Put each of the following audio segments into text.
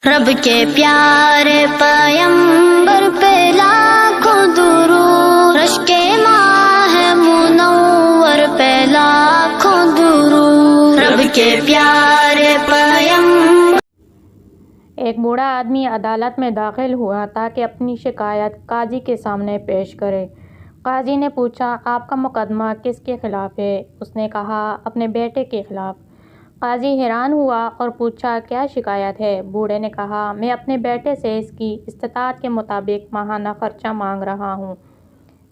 رب کے پیارے پیمبر پہ لاکھوں درود، رشک ماہ منور پہ لاکھوں درود، رب کے پیارے پیمبر۔ ایک بوڑھا آدمی عدالت میں داخل ہوا تاکہ اپنی شکایت قاضی کے سامنے پیش کرے۔ قاضی نے پوچھا، آپ کا مقدمہ کس کے خلاف ہے؟ اس نے کہا، اپنے بیٹے کے خلاف۔ قاضی حیران ہوا اور پوچھا، کیا شکایت ہے؟ بوڑھے نے کہا، میں اپنے بیٹے سے اس کی استطاعت کے مطابق ماہانہ خرچہ مانگ رہا ہوں۔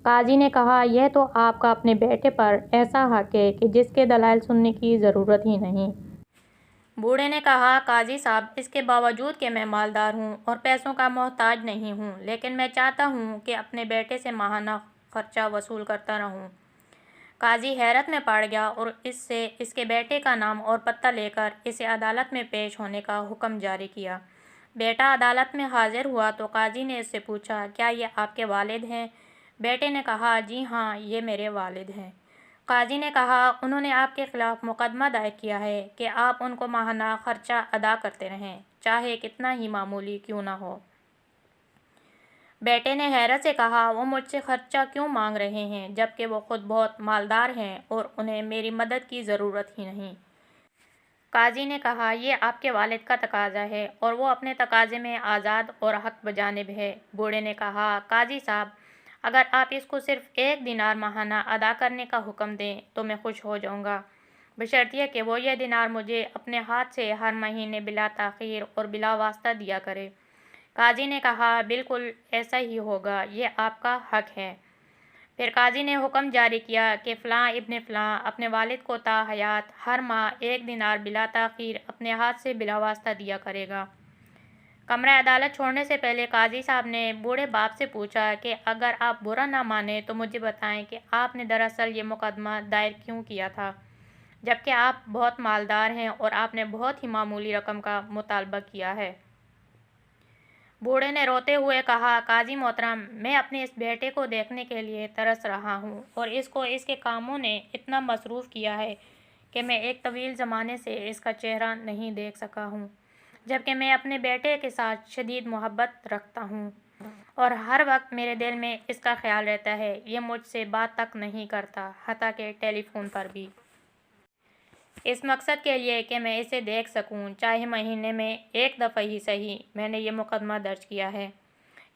قاضی نے کہا، یہ تو آپ کا اپنے بیٹے پر ایسا حق ہے کہ جس کے دلائل سننے کی ضرورت ہی نہیں۔ بوڑھے نے کہا، قاضی صاحب، اس کے باوجود کہ میں مالدار ہوں اور پیسوں کا محتاج نہیں ہوں، لیکن میں چاہتا ہوں کہ اپنے بیٹے سے ماہانہ خرچہ وصول کرتا رہوں۔ قاضی حیرت میں پڑ گیا اور اس سے اس کے بیٹے کا نام اور پتہ لے کر اسے عدالت میں پیش ہونے کا حکم جاری کیا۔ بیٹا عدالت میں حاضر ہوا تو قاضی نے اس سے پوچھا، کیا یہ آپ کے والد ہیں؟ بیٹے نے کہا، جی ہاں، یہ میرے والد ہیں۔ قاضی نے کہا، انہوں نے آپ کے خلاف مقدمہ دائر کیا ہے کہ آپ ان کو ماہانہ خرچہ ادا کرتے رہیں، چاہے کتنا ہی معمولی کیوں نہ ہو۔ بیٹے نے حیرت سے کہا، وہ مجھ سے خرچہ کیوں مانگ رہے ہیں جبکہ وہ خود بہت مالدار ہیں اور انہیں میری مدد کی ضرورت ہی نہیں۔ قاضی نے کہا، یہ آپ کے والد کا تقاضا ہے اور وہ اپنے تقاضے میں آزاد اور حق بجانب ہے۔ بوڑھے نے کہا، قاضی صاحب، اگر آپ اس کو صرف 1 دینار ماہانہ ادا کرنے کا حکم دیں تو میں خوش ہو جاؤں گا، بشرطیہ کہ وہ یہ دینار مجھے اپنے ہاتھ سے ہر مہینے بلا تاخیر اور بلا واسطہ دیا کرے۔ قاضی نے کہا، بالکل ایسا ہی ہوگا، یہ آپ کا حق ہے۔ پھر قاضی نے حکم جاری کیا کہ فلاں ابن فلاں اپنے والد کو تا حیات ہر ماہ 1 دینار بلا تاخیر اپنے ہاتھ سے بلا واسطہ دیا کرے گا۔ کمرہ عدالت چھوڑنے سے پہلے قاضی صاحب نے بوڑھے باپ سے پوچھا کہ اگر آپ برا نہ مانیں تو مجھے بتائیں کہ آپ نے دراصل یہ مقدمہ دائر کیوں کیا تھا، جبکہ آپ بہت مالدار ہیں اور آپ نے بہت ہی معمولی رقم کا مطالبہ کیا ہے۔ بوڑھے نے روتے ہوئے کہا، قاضی محترم، میں اپنے اس بیٹے کو دیکھنے کے لیے ترس رہا ہوں اور اس کو اس کے کاموں نے اتنا مصروف کیا ہے کہ میں ایک طویل زمانے سے اس کا چہرہ نہیں دیکھ سکا ہوں، جبکہ میں اپنے بیٹے کے ساتھ شدید محبت رکھتا ہوں اور ہر وقت میرے دل میں اس کا خیال رہتا ہے۔ یہ مجھ سے بات تک نہیں کرتا، حتیٰ کہ ٹیلی فون پر بھی۔ اس مقصد کے لیے کہ میں اسے دیکھ سکوں، چاہے مہینے میں 1 دفعہ ہی صحیح، میں نے یہ مقدمہ درج کیا ہے۔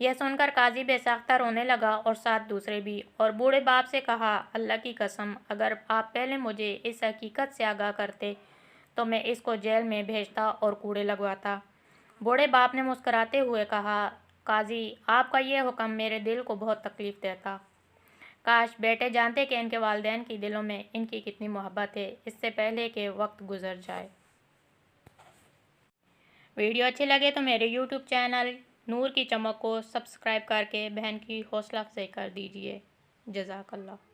یہ سن کر قاضی بے ساختہ رونے لگا اور ساتھ دوسرے بھی، اور بوڑھے باپ سے کہا، اللہ کی قسم، اگر آپ پہلے مجھے اس حقیقت سے آگاہ کرتے تو میں اس کو جیل میں بھیجتا اور کوڑے لگواتا۔ بوڑھے باپ نے مسکراتے ہوئے کہا، قاضی، آپ کا یہ حکم میرے دل کو بہت تکلیف دیتا۔ کاش بیٹے جانتے کہ ان کے والدین کے دلوں میں ان کی کتنی محبت ہے، اس سے پہلے کہ وقت گزر جائے۔ ویڈیو اچھی لگے تو میرے یوٹیوب چینل نور کی چمک کو سبسکرائب کر کے بہن کی حوصلہ افزائی کر دیجیے۔ جزاک اللہ۔